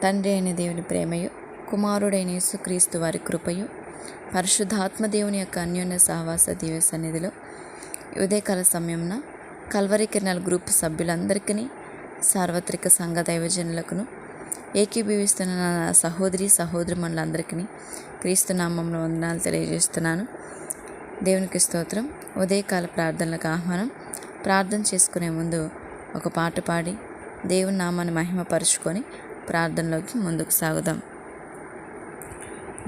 తండ్రి అయిన దేవుని ప్రేమయు, కుమారుడైన యేసుక్రీస్తు వారి కృపయు, పరిశుద్ధాత్మ దేవుని యొక్క అన్యోన్య సహవాస దివ్య సన్నిధిలో ఉదయకాల సమయంన కల్వరి కిరణాల గ్రూప్ సభ్యులందరికీ, సార్వత్రిక సంఘ దైవజనులకును, ఏకీభవిస్తున్న నా సహోదరులందరికీ క్రీస్తు నామంలో వందనాలు తెలియజేస్తున్నాను. దేవునికి స్తోత్రం. ఉదయకాల ప్రార్థనలకు ఆహ్వానం. ప్రార్థన చేసుకునే ముందు ఒక పాట పాడి దేవుని నామాన్ని మహిమపరుచుకొని ప్రార్థనలోకి ముందుకు సాగుదాం.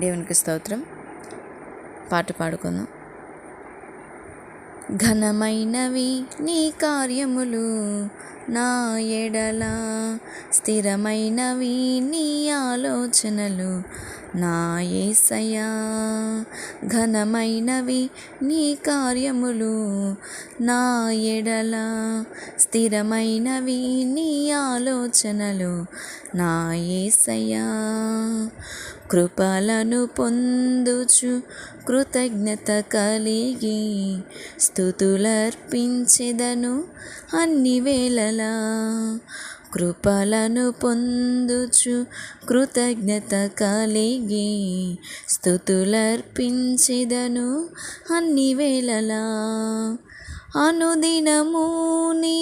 దేవునికి స్తోత్రం. పాట పాడుకుందాం. ఘనమైనవి నీ కార్యములు నా ఎడల, స్థిరమైనవి నీ ఆలోచనలు నా యేసయ్యా. ఘనమైనవి నీ కార్యములు నా ఎడల, స్థిరమైనవి నీ ఆలోచనలు నా యేసయ్యా. కృపలను పొందుచు కృతజ్ఞత కలిగి స్తుతులర్పించెదను అన్ని వేళలా. కృపలను పొందుచు కృతజ్ఞత కలిగి స్తుతులర్పించెదను అన్ని వేళలా. అనుదినము నీ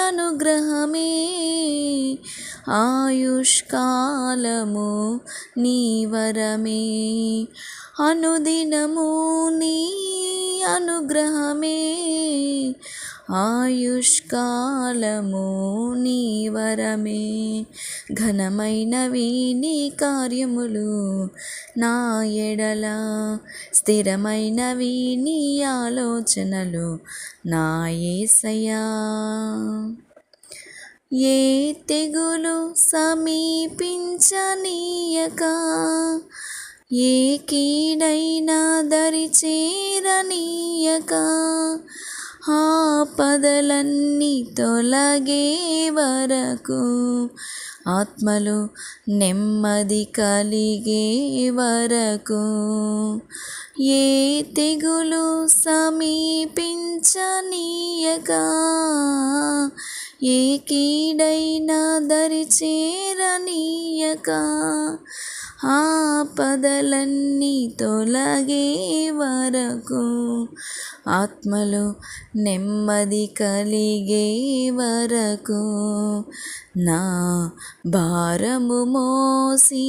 అనుగ్రహమే, ఆయుష్కాలము నీ వరమే. అనుదినము నీ అనుగ్రహమే, ఆయుష్కాలము నీ వరమే. ఘనమైనవి నీ కార్యములు నా ఎడల, స్థిరమైనవి నీ ఆలోచనలు నా యేసయ్యా. ఏ తెగులు సమీపించనీయక, ఏ కీడైనా దరిచేరనీయక, ఆపదలన్నీ తొలగే వరకు, ఆత్మలో నెమ్మది కలిగే వరకు, ఏ తెగులు సమీపించనీయక, ఏ కీడైనా దరిచేరనీయక, ఆపదలన్నీ తొలగే వరకు, ఆత్మలో నెమ్మది కలిగే వరకు, నా భారము మోసి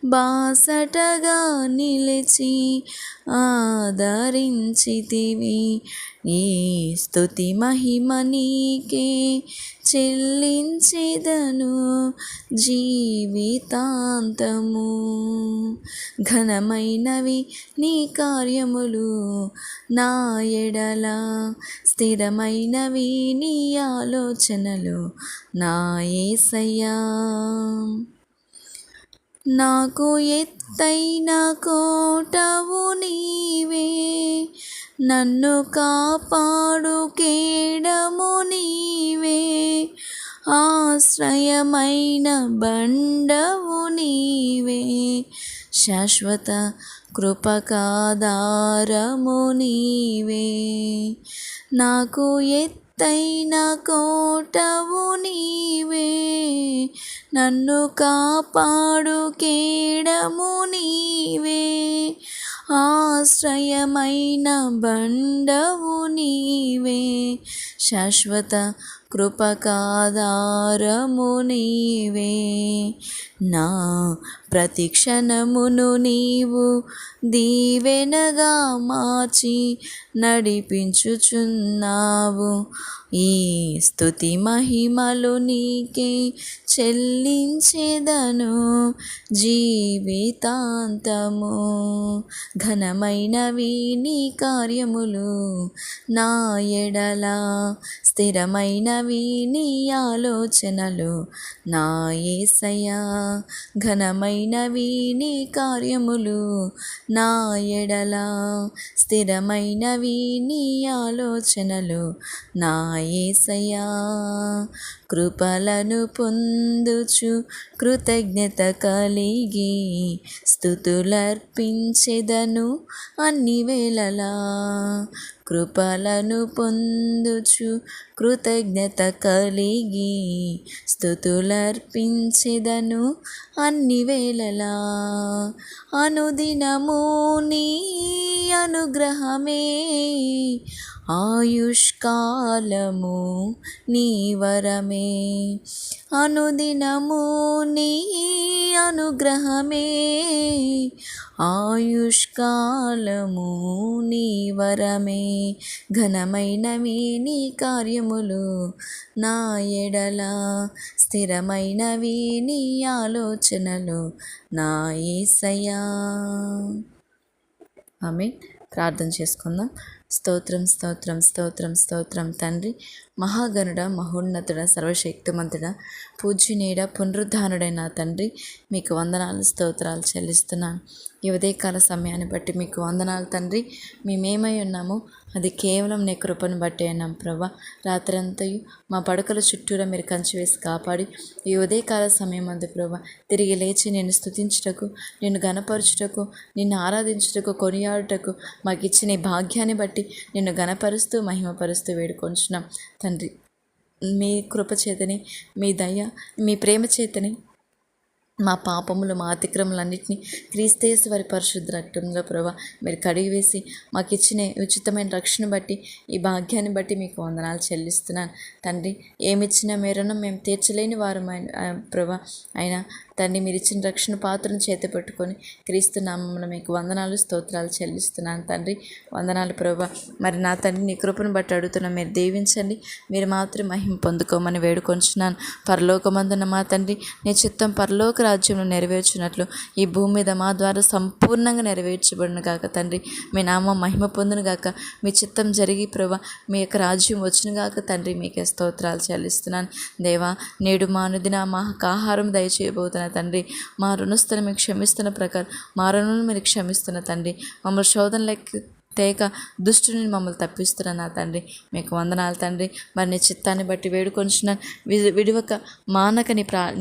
బాసటగా నిలిచి ఆదరించితివి. ఈ స్తుతి మహిమ నీకే చెల్లించెదను జీవితాంతము. ఘనమైనవి నీ కార్యములు నా ఎడల, స్థిరమైనవి నీ ఆలోచనలు నా యేసయ్యా. నాకు ఎత్తైన కోటవు నీవే, నన్ను కాపాడు కేడము నీవే. ఆశ్రయమైన బండవు నీవే, శాశ్వత కృపకాధారము నీవే. నాకు ఎత్తైన కోటవు నీవే, నన్ను కాపాడు కేడము నీవే. ఆశ్రయమైన బండవు నీవే, శాశ్వత కృపకాధారము నీవే. నా ప్రతిక్షణమును నీవు దీవెనగా మార్చి నడిపించుచున్నావు. ఈ స్తుతి మహిమలు నీకే చెల్లించెదను జీవితాంతము. ఘనమైనవి నీ కార్యములు నా ఎడల, స్థిరమైనవి నీ ఆలోచనలు నా యేసయ్యా. ఘనమైనవి నీ కార్యములు నా ఎడల, స్థిరమైనవి నీ ఆలోచనలు నా యేసయ్యా. కృపలను పొందుచు కృతజ్ఞత కలిగి స్తుతులర్పించెదను అన్ని వేళలా. కృపలను పొందుచు కృతజ్ఞత కలిగి స్తుతులర్పించెదను అన్ని వేళలా. అనుదినము నీ అనుగ్రహమే ఆయుష్కాలము నీ వరమే. అనుదినము నీ అనుగ్రహమే ఆయుష్కాలము నీ వరమే. ఘనమైనవి నీ కార్యములు నా ఎడల, స్థిరమైనవి నీ ఆలోచనలు నా యేసయ్యా. ఆమేన్. ప్రార్థన చేసుకుందాం. స్తోత్రం స్తోత్రం స్తోత్రం స్తోత్రం తండ్రి, మహాగణుడ, మహోన్నతుడ, సర్వశక్తిమంతుడ, పూజ్యునీడ, పునరుద్ధానుడైన తండ్రి, మీకు వందనాలు స్తోత్రాలు చెల్లిస్తున్నాను. ఈ ఉదయకాల సమయాన్ని బట్టి మీకు వందనాలు తండ్రి. మేమేమై ఉన్నామో అది కేవలం నీ కృపను బట్టి అయినాం ప్రభా. రాత్రంతయు మా పడకల చుట్టూరా మీరు కంచి వేసి కాపాడి ఈ ఉదయకాల సమయం అందు ప్రభా తిరిగి లేచి నేను స్తుతించుటకు, నిన్ను గణపరచుటకు, నిన్ను ఆరాధించుటకు, కొనియాడుటకు మాకు ఇచ్చిన ఈ భాగ్యాన్ని బట్టి నిన్ను గణపరుస్తూ మహిమపరుస్తూ వేడుకొంచున్నాం తండ్రి. మీ కృప చేతని, మీ దయ, మీ ప్రేమ చేతని మా పాపములు, మా అతిక్రమలన్నింటినీ క్రీస్తు వారి పరిశుద్ధ రక్తంలో ప్రభా మీరు కడిగివేసి మాకు ఇచ్చిన ఉచితమైన రక్షణ బట్టి, ఈ భాగ్యాన్ని బట్టి మీకు వందనాలు చెల్లిస్తున్నాను తండ్రి. ఏమిచ్చినా మేరను మేము తీర్చలేని వారు ప్రభా. అయినా తండ్రి మీరు ఇచ్చిన రక్షణ పాత్రను చేతి పెట్టుకొని క్రీస్తు నామమున మీకు వందనాలు స్తోత్రాలు చెల్లిస్తున్నాను తండ్రి. వందనాలు ప్రభా. మరి నా తండ్రి నీ కృపను బట్టి అడుగుతున్నాను, మీరు దీవించండి, మీరు మాత్రం మహిమ పొందుకోమని వేడుకొంచున్నాను. పరలోకమందున మా తండ్రి నీ చిత్తం పరలోక రాజ్యంలో నెరవేర్చినట్లు ఈ భూమి మీద మా ద్వారా సంపూర్ణంగా నెరవేర్చబడును గాక తండ్రి. మీ నామం మహిమ పొందును గాక, మీ చిత్తం జరిగి ప్రభా మీ యొక్క రాజ్యం వచ్చును గాక తండ్రి. మీకే స్తోత్రాలు చెల్లిస్తున్నాను దేవా. నేడు మా అనుదిన మాకు ఆహారం దయచేయబోతున్న తండ్రి, మా రుణస్థులను మీకు క్షమిస్తున్న ప్రకారం మా రుణాలను మీరు క్షమిస్తున్న తండ్రి. మమ్మల్ని శోధనలకి తేక దుష్టుని మమ్మల్ని తప్పిస్తున్న నా తండ్రి మీకు వందనాలు తండ్రి. మరి నీ చిత్తాన్ని బట్టి వేడుకొంచున్నాను. విడివక మానక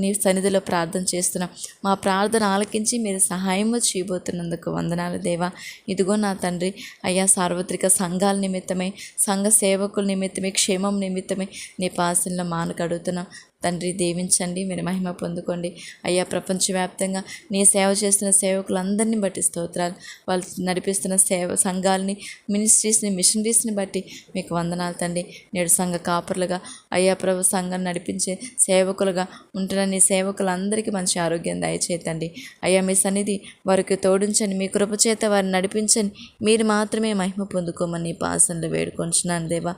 నీ సన్నిధిలో ప్రార్థన చేస్తున్నాం. మా ప్రార్థన ఆలకించి మీరు సహాయం చేయబోతున్నందుకు వందనాలు దేవా. ఇదిగో నా తండ్రి అయ్యా, సార్వత్రిక సంఘాల నిమిత్తమే, సంఘ సేవకుల నిమిత్తమే, క్షేమం నిమిత్తమే నీ పాసనలో మానక అడుగుతున్నాం తండ్రి. దీవించండి, మీరు మహిమ పొందుకోండి అయ్యా. ప్రపంచవ్యాప్తంగా నీ సేవ చేస్తున్న సేవకులందరినీ బట్టి స్తోత్రాలు. వాళ్ళు నడిపిస్తున్న సంఘాలని, మినిస్ట్రీస్ని, మిషనరీస్ని బట్టి మీకు వందనాలు తండ్రి. నేడు సంఘ కాపర్లుగా అయ్యా ప్రభు సంఘాన్ని నడిపించే సేవకులుగా ఉంటున్న నీ సేవకులందరికీ మంచి ఆరోగ్యం దయచేతండి అయ్యా. మీ సన్నిధి వారికి తోడించండి, మీ కృప చేత వారిని నడిపించండి. మీరు మాత్రమే మహిమ పొందుకోమని పాసనలు వేడుకొంచున్నాను దేవా.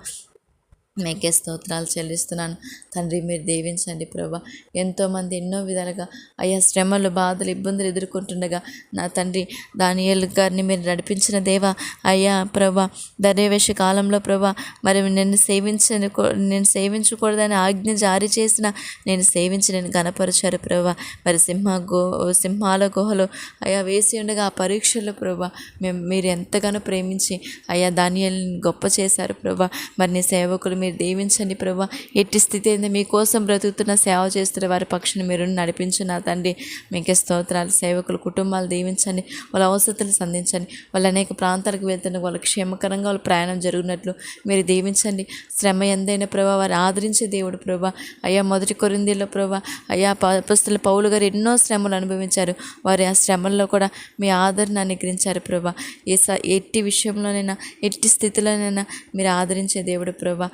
మీకే స్తోత్రాలు చెల్లిస్తున్నాను తండ్రి. మీరు దీవించండి ప్రభా. ఎంతోమంది ఎన్నో విధాలుగా అయ్యా శ్రమలు, బాధలు, ఇబ్బందులు ఎదుర్కొంటుండగా నా తండ్రి దానియేలు గారిని మీరు నడిపించిన దేవా అయ్యా ప్రభా. దర్యావేష కాలంలో ప్రభా మరి నేను సేవించకూడదని ఆజ్ఞ జారీ చేసిన నేను గణపరిచారు ప్రభా. మరి సింహాల గుహలో అయ్యా వేసి ఉండగా ఆ పరీక్షల్లో ప్రభా మీరు ఎంతగానో ప్రేమించి అయ్యా దానియేలుని గొప్ప చేశారు ప్రభా. మరి నీ సేవకులు మీరు దీవించండి ప్రభా. ఎట్టి స్థితి అయింది మీకోసం బ్రతుకుతున్న సేవ చేస్తున్న వారి పక్షాన్ని మీరు నడిపించు నా తండ్రి. మీకే స్తోత్రాలు. సేవకులు కుటుంబాలు దీవించండి, వాళ్ళ అవసరాలు సంధించండి. వాళ్ళు అనేక ప్రాంతాలకు వెళ్తున్న వాళ్ళ క్షేమకరంగా వాళ్ళ ప్రయాణం జరిగినట్లు మీరు దీవించండి. శ్రమ ఎందైనా ప్రభా వారు ఆదరించే దేవుడు ప్రభా అయ్యా. మొదటి కొరింథీయుల్లో ప్రభా అయ్యా అపొస్తలులు పౌలు గారు ఎన్నో శ్రమలు అనుభవించారు. వారి ఆ శ్రమల్లో కూడా మీ ఆదరణ అనుగ్రహించారు ప్రభా. ఎట్టి విషయంలోనైనా, ఎట్టి స్థితిలోనైనా మీరు ఆదరించే దేవుడు ప్రభా.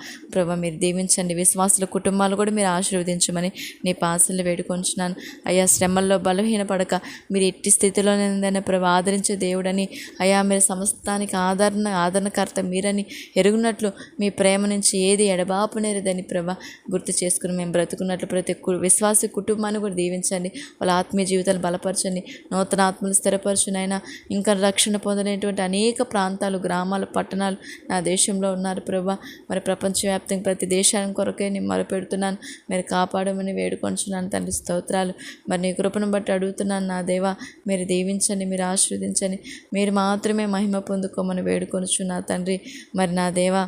మీరు దీవించండి. విశ్వాసుల కుటుంబాలు కూడా మీరు ఆశీర్వదించమని నీ పాసలు వేడుకొంచున్నాను అయ్యా. శ్రమల్లో బలహీనపడక మీరు ఎట్టి స్థితిలోనైనా ప్రభా ఆదరించే దేవుడని అయ్యా. మీరు సమస్తానికి ఆదరణకర్త మీరని ఎరుగునట్లు మీ ప్రేమ నుంచి ఏది ఎడబాపు నేరదని ప్రభా గుర్తు చేసుకుని మేము బ్రతుకున్నట్లు ప్రతి విశ్వాస కుటుంబాన్ని కూడా దీవించండి. వాళ్ళ ఆత్మీయ జీవితాలు బలపరచండి, నూతన ఆత్మలు స్థిరపరచునైనా. ఇంకా రక్షణ పొందలేటువంటి అనేక ప్రాంతాలు, గ్రామాలు, పట్టణాలు నా దేశంలో ఉన్నారు ప్రభా. మరి ప్రపంచవ్యాప్తంగా ప్రతి దేశానికి కొరకే నేను మొరపెడుతున్నాను, మీరు కాపాడమని వేడుకొంచున్నాను తండ్రి. స్తోత్రాలు. మరి నీ కృపను బట్టి అడుగుతున్నాను నా దేవా. మీరు దీవించండి, మీరు ఆశీర్వదించండి, మీరు మాత్రమే మహిమ పొందుకోమని వేడుకొనుచున్నా తండ్రి. మరి నా దేవా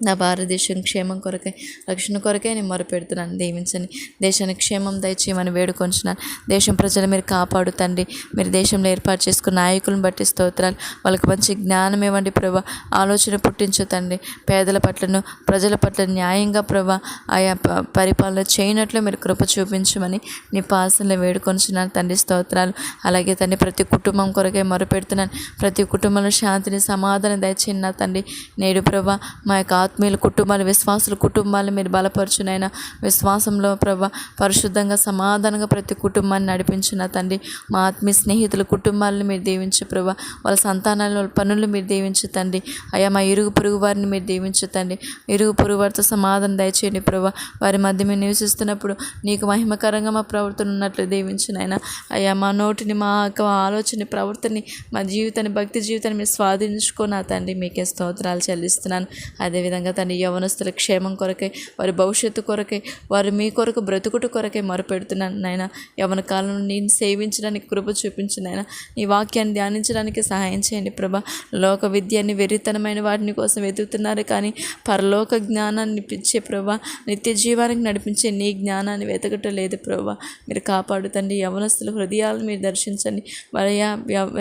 నా భారతదేశం క్షేమం కొరకై, రక్షణ కొరకై నేను మొరపెడుతున్నాను. దీవించండి. దేశానికి క్షేమం దయచేయమని వేడుకొంచున్నాను. దేశం ప్రజలు మీరు కాపాడు తండ్రి. మీరు దేశంలో ఏర్పాటు చేసుకున్న నాయకులను బట్టి స్తోత్రాలు. వాళ్ళకి మంచి జ్ఞానం ఇవ్వండి ప్రభా. ఆలోచన పుట్టించు తండ్రి. పేదల పట్లను, ప్రజల పట్ల న్యాయంగా ప్రభా ఆయా పరిపాలన చేయనట్లు మీరు కృప చూపించమని నీ పాసనలో వేడుకొంచున్నాను తండ్రి. స్తోత్రాలు. అలాగే తండ్రి ప్రతి కుటుంబం కొరకై మొరపెడుతున్నాను. ప్రతి కుటుంబంలో శాంతిని, సమాధానం దయచేయండి నా తండ్రి. నేడు ప్రభా మా యొక్క ఆత్మీయుల కుటుంబాలు, విశ్వాసుల కుటుంబాలు మీరు బలపరచునైనా. విశ్వాసంలో ప్రభా పరిశుద్ధంగా, సమాధానంగా ప్రతి కుటుంబాన్ని నడిపించిన తండ్రి. మా ఆత్మీయ స్నేహితుల కుటుంబాలను మీరు దీవించు ప్రభా. వాళ్ళ సంతానాల పనులు మీరు దీవించు తండ్రి. అయ్యా మా ఇరుగు పొరుగు వారిని మీరు దీవించు తండ్రి. ఇరుగు పొరుగు వారితో సమాధానం దయచేయండి ప్రభా. వారి మధ్య మేము నివసిస్తున్నప్పుడు నీకు మహిమకరంగా మా ప్రవర్తన ఉన్నట్లు దీవించునైనా. అయ్యా మా నోటిని, మా యొక్క ఆలోచన, ప్రవర్తనని, మా జీవితాన్ని, భక్తి జీవితాన్ని మీరు స్వాధీనించుకున్నా తండ్రి. మీకే స్తోత్రాలు చెల్లిస్తున్నాను. అదేవిధంగా తండ్రి యవనస్తుల క్షేమం కొరకై, వారి భవిష్యత్తు కొరకై, వారు మీ కొరకు బ్రతుకుట కొరకై మొరపెడుతున్నాను నాయన. యవన కాలంలో నేను సేవించడానికి కృప చూపించు నాయన. నీ వాక్యాన్ని ధ్యానించడానికి సహాయం చేయండి ప్రభా. లోక విద్యని, వెర్రితనమైన వాటిని కోసం వెతుకుతున్నారు కానీ పరలోక జ్ఞానాన్ని ఇచ్చే ప్రభా, నిత్య జీవానికి నడిపించే నీ జ్ఞానాన్ని వెతకటం లేదు ప్రభా. మీరు కాపాడుతండి. యవనస్తుల హృదయాలను మీరు దర్శించండి. వారి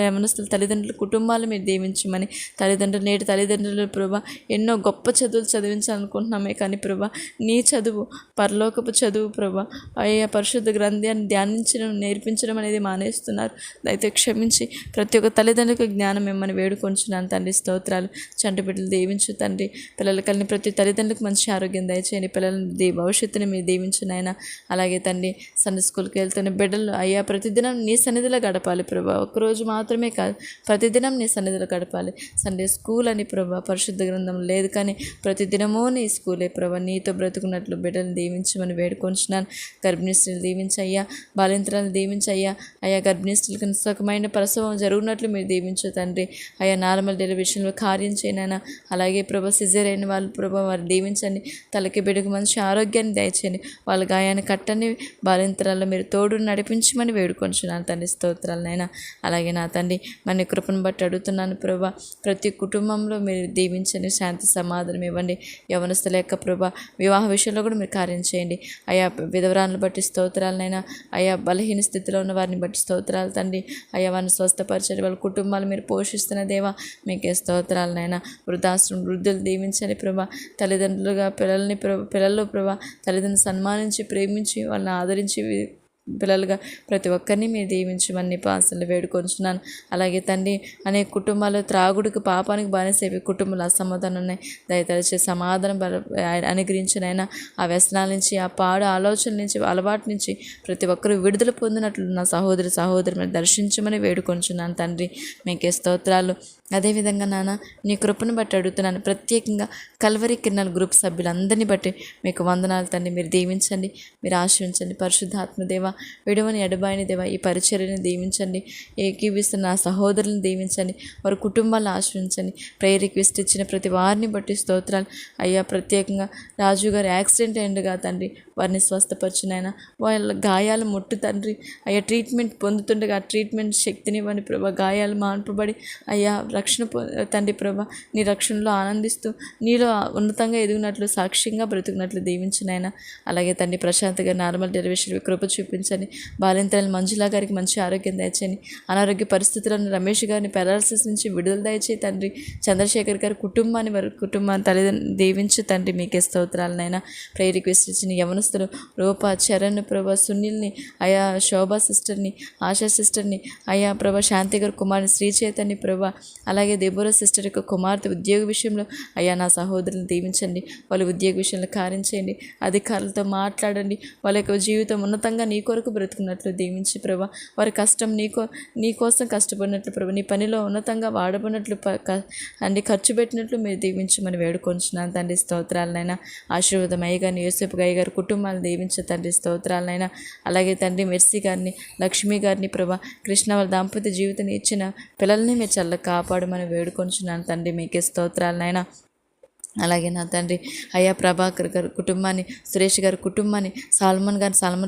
యవనస్తుల తల్లిదండ్రుల కుటుంబాలు మీరు దీవించమని. తల్లిదండ్రులు, నేటి తల్లిదండ్రులు ప్రభా ఎన్నో గొప్ప చదువులు చదివించాలనుకుంటున్నామే కానీ ప్రభా నీ చదువు, పరలోకపు చదువు ప్రభా, అయ్యా పరిశుద్ధ గ్రంథాన్ని ధ్యానించడం, నేర్పించడం అనేది మానేస్తున్నారు. దయతో క్షమించి ప్రతి ఒక్క తల్లిదండ్రులకు జ్ఞానం మిమ్మల్ని వేడుకొంచున్నాను తండ్రి. స్తోత్రాలు. చంటి బిడ్డలు దీవించు తండ్రి. పిల్లలు కలిగిన ప్రతి తల్లిదండ్రులకు మంచి ఆరోగ్యం దయచేయండి. పిల్లల భవిష్యత్తుని మీరు దీవించునైనా. అలాగే తండ్రి సండే స్కూల్కి వెళ్తున్న బిడ్డలు అయ్యా ప్రతిదినం నీ సన్నిధిలో గడపాలి ప్రభా. ఒక్కరోజు మాత్రమే కాదు, ప్రతిదినం నీ సన్నిధిలో గడపాలి. సండే స్కూల్ అని ప్రభా పరిశుద్ధ గ్రంథం లేదు కానీ ప్రతిదినమూ నీ స్కూలే ప్రభా. నీతో బ్రతుకున్నట్లు బిడ్డలను దీవించమని వేడుకొంచున్నాను. గర్భిణీ స్త్రీలు దీవించయ్యా. బాలింతరాలను దీవించయ్యా. అయ్యా గర్భిణీ స్త్రీలకు సుఖమైన ప్రసవం జరుగునట్లు మీరు దీవించు తండ్రి. అయ్యా నార్మల్ డెలివరీ విషయంలో కార్యం చేయనైనా. అలాగే ప్రభా సిజేరియన్ అయిన వాళ్ళు ప్రభా వారు దీవించండి. తలకి బిడ్డకు మంచి ఆరోగ్యాన్ని దయచేయండి. వాళ్ళ గాయాన్ని కట్టని, బాలింతరాల్లో మీరు తోడు నడిపించమని వేడుకొంచున్నాను తండ్రి. స్తోత్రాలనైనా. అలాగే నా తండ్రి మన కృపను బట్టి అడుగుతున్నాను ప్రభా. ప్రతి కుటుంబంలో మీరు దీవించండి. శాంతి, సమాధానం ఇవ్వండి. యవనస్తుల యొక్క ప్రభా వివాహ విషయంలో కూడా మీరు కార్యం చేయండి. అయా విధవరాలను బట్టి స్తోత్రాలనైనా. అయా బలహీన స్థితిలో ఉన్న వారిని బట్టి స్తోత్రాలు తండ్రి. అయ్యా వారిని స్వస్థపరచండి. వాళ్ళ కుటుంబాలు మీరు పోషిస్తున్న దేవా మీకే స్తోత్రాలనైనా. వృద్ధాశ్రమం వృద్ధులు దీవించండి ప్రభా. తల్లిదండ్రులుగా పిల్లలు ప్రభా తల్లిదండ్రులు సన్మానించి, ప్రేమించి, వాళ్ళని ఆదరించి పిల్లలుగా ప్రతి ఒక్కరిని మీరు దీవించమని పాసనలు వేడుకొంచున్నాను. అలాగే తండ్రి అనేక కుటుంబాలు త్రాగుడికి, పాపానికి బానిసైపోయి కుటుంబాలు అసమాధానం ఉన్నాయి. దయతలిచే సమాధానం అనుగ్రహించినైనా ఆ వ్యసనాల నుంచి, ఆ పాడు ఆలోచనల నుంచి, అలవాటు నుంచి ప్రతి ఒక్కరూ విడుదల పొందినట్లు నా సహోదరు దర్శించమని వేడుకొంచున్నాను తండ్రి. మీకే స్తోత్రాలు. అదేవిధంగా నాన్న నీ కృపను బట్టి అడుగుతున్నాను. ప్రత్యేకంగా కల్వరి కిరణాల గ్రూప్ సభ్యులందరినీ బట్టి మీకు వందనాలు తండ్రి. మీరు దీవించండి, మీరు ఆశ్రయించండి. పరిశుద్ధాత్మ దేవ, విడువని ఎడబాయిని దేవ, ఈ పరిచర్యను దీవించండి. ఏకీవిస్తున్న నా సహోదరులను దీవించండి. వారి కుటుంబాలను ఆశ్రయించండి. ప్రేయర్ రిక్వెస్ట్ ఇచ్చిన ప్రతి వారిని బట్టి స్తోత్రాలు. అయ్యా ప్రత్యేకంగా రాజు గారు యాక్సిడెంట్ అయిండుగా తండ్రి, వారిని స్వస్థపరిచినైనా. వాళ్ళ గాయాలు ముట్టు తండ్రి. అయ్యా ట్రీట్మెంట్ పొందుతుండగా ఆ ట్రీట్మెంట్ శక్తినివ్వండి ప్రభా. గాయాలు మాన్పబడి అయ్యా రక్షణ తండ్రి ప్రభా, నీ రక్షణలో ఆనందిస్తూ నీలో ఉన్నతంగా ఎదిగినట్లు, సాక్ష్యంగా బ్రతుకున్నట్లు దీవించినైనా. అలాగే తండ్రి ప్రశాంత్ గారి నార్మల్ డెలివరీ కృప చూపించండి. బాలింతరాలు మంజులా గారికి మంచి ఆరోగ్యం దయచేయండి. అనారోగ్య పరిస్థితులను రమేష్ గారిని పారాలసిస్ నుంచి విడుదల దయచేయి తండ్రి. చంద్రశేఖర్ గారి కుటుంబాన్ని తల్లిదండ్రులు దీవించు తండ్రి. మీకే స్తోత్రాలనైనా. ప్రేయర్ రిక్వెస్ట్ ఇచ్చిన యవనస్తులు రూపా, చరణ్ ప్రభా, సునీల్ని, అయా శోభా సిస్టర్ని, ఆశా సిస్టర్ని, అయా ప్రభా శాంతి గారి కుమారుని శ్రీ చైతన్య ప్రభా, అలాగే దెబోరా సిస్టర్ యొక్క కుమార్తె ఉద్యోగ విషయంలో అయ్యా నా సహోదరులను దీవించండి. వాళ్ళ ఉద్యోగ విషయంలో కార్యం చేయండి. అధికారులతో మాట్లాడండి. వాళ్ళ యొక్క జీవితం ఉన్నతంగా నీ కొరకు బ్రతుకున్నట్లు దీవించి ప్రభా. వారి కష్టం నీ కోసం కష్టపడినట్లు ప్రభా, నీ పనిలో ఉన్నతంగా వాడబడినట్లు అండి ఖర్చు పెట్టినట్లు మీరు దీవించమని వేడుకొంచున్నాను తండ్రి. స్తోత్రాలనైనా. ఆశీర్వాదం అయ్యగారిని, యోసేపు గారి గారి కుటుంబాలను దీవించే తండ్రి. స్తోత్రాలనైనా. అలాగే తండ్రి మెర్సీ గారిని, లక్ష్మి గారిని ప్రభా, కృష్ణ వాళ్ళ దాంపత్య జీవితాన్ని ఇచ్చిన పిల్లల్ని మీరు చల్ల కాపాడమని వేడుకొంచున్నాను తండ్రి. మీకే స్తోత్రాలనైనా. అలాగే నా తండ్రి అయ్యా ప్రభాకర్ గారు కుటుంబాన్ని, సురేష్ గారి కుటుంబాన్ని, సాల్మన్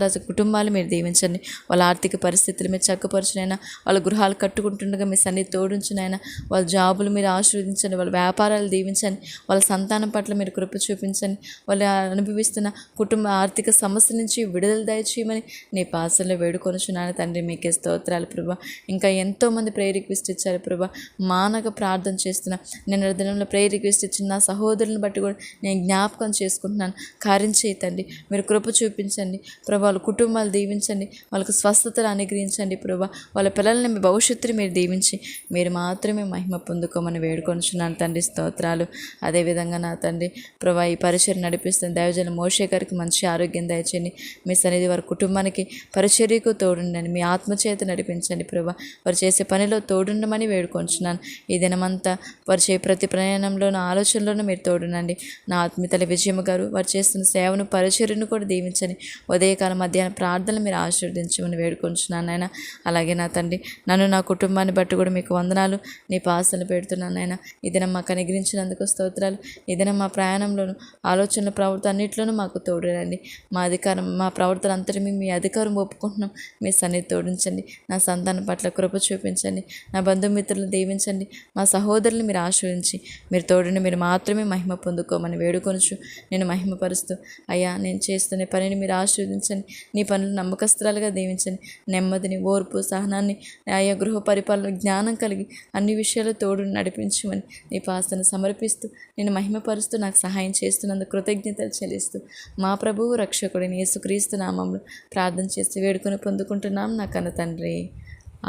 రాజు కుటుంబాలు మీరు దీవించండి. వాళ్ళ ఆర్థిక పరిస్థితులు మీరు చక్కపరచునైనా, వాళ్ళ గృహాలు కట్టుకుంటుండగా మీ సన్ని తోడుంచునైనా, వాళ్ళ జాబులు మీరు ఆశీర్వదించండి, వాళ్ళ వ్యాపారాలు దీవించండి, వాళ్ళ సంతానం పట్ల మీరు కృప చూపించండి, వాళ్ళు అనుభవిస్తున్న కుటుంబ ఆర్థిక సమస్య నుంచి విడుదల దయచేయమని నీ పాసల్లో వేడుకొనుచున్నాను తండ్రి. మీకే స్తోత్రాలు ప్రభా. ఇంకా ఎంతోమంది ప్రేయర్ రిక్వెస్ట్ ఇచ్చారు ప్రభా, మానక ప్రార్థన చేస్తున్నా. నేను దినంలో ప్రేయర్ రిక్వెస్ట్ ఇచ్చిన నా సహోదరులను బట్టి కూడా నేను జ్ఞాపకం చేసుకుంటున్నాను. కార్యం చేయండి, మీరు కృప చూపించండి ప్రభా. వాళ్ళ కుటుంబాలు దీవించండి, వాళ్ళకు స్వస్థతలు అనుగ్రహించండి ప్రభా. వాళ్ళ పిల్లల్ని మీ భవిష్యత్తుని మీరు దీవించి మీరు మాత్రమే మహిమ పొందుకోమని వేడుకొనుచున్నాను తండ్రి. స్తోత్రాలు. అదేవిధంగా నా తండ్రి ప్రభా, ఈ పరిచర్య నడిపిస్తున్న దైవజన మోషే గారికి మంచి ఆరోగ్యం దయచేయండి. మీ సన్నిధి వారి కుటుంబానికి పరిచర్యకు తోడుండండి, మీ ఆత్మచేత నడిపించండి ప్రభా. వారు చేసే పనిలో తోడుండమని వేడుకొంచున్నాను. ఈ దినమంతా వారు చేసే ప్రతి ప్రయాణంలోనూ ఆలోచనలోనూ మీరు తోడునండి. నా ఆత్మీయతల విజయమ్మ గారు వారు చేస్తున్న సేవను పరిచర్యను కూడా దీవించండి. ఉదయకాలం మధ్యాహ్నం ప్రార్థనలు మీరు ఆశీర్వదించమని వేడుకొంచున్నాను నాయన. అలాగే నా తండ్రి నన్ను నా కుటుంబాన్ని బట్టి కూడా మీకు వందనాలు, నీ పాసలు పెడుతున్నాను నాయన. ఈ దినం మాకు అనుగ్రహించినందుకు స్తోత్రాలు. ఈ దినం మా ప్రయాణంలోను ఆలోచనల ప్రవర్తన అన్నింటిలోనూ మాకు తోడునండి. మా అధికారం మా ప్రవర్తన అంతటి మీ అధికారం ఒప్పుకుంటున్నాం. మీ సన్నిధి తోడించండి. నా సంతానం పట్ల కృప చూపించండి. నా బంధుమిత్రులను దీవించండి. మా సహోదరులు మీరు ఆశీర్వించి మీరు తోడుని మీరు మాత్రమే మహిమ పొందుకోమని వేడుకొనుచు నేను మహిమపరుస్తూ అయ్యా నేను చేస్తున్న పనిని మీరు ఆశీర్వదించండి. నీ పనులు నమ్మకస్త్రాలుగా దీవించండి. నెమ్మదిని, ఓర్పు, సహనాన్ని, ఆయా గృహ పరిపాలన జ్ఞానం కలిగి అన్ని విషయాలు తోడు నడిపించమని నీ పాసను సమర్పిస్తూ నేను మహిమపరుస్తూ నాకు సహాయం చేస్తున్నందుకు కృతజ్ఞతలు చెల్లిస్తూ మా ప్రభువు రక్షకుడిని యేసుక్రీస్తు నామంలో ప్రార్థన చేసి వేడుకొని పొందుకుంటున్నాం నా కన్న తండ్రి.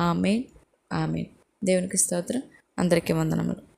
ఆమేన్. ఆమేన్. దేవునికి స్తోత్రం. అందరికీ వందనములు.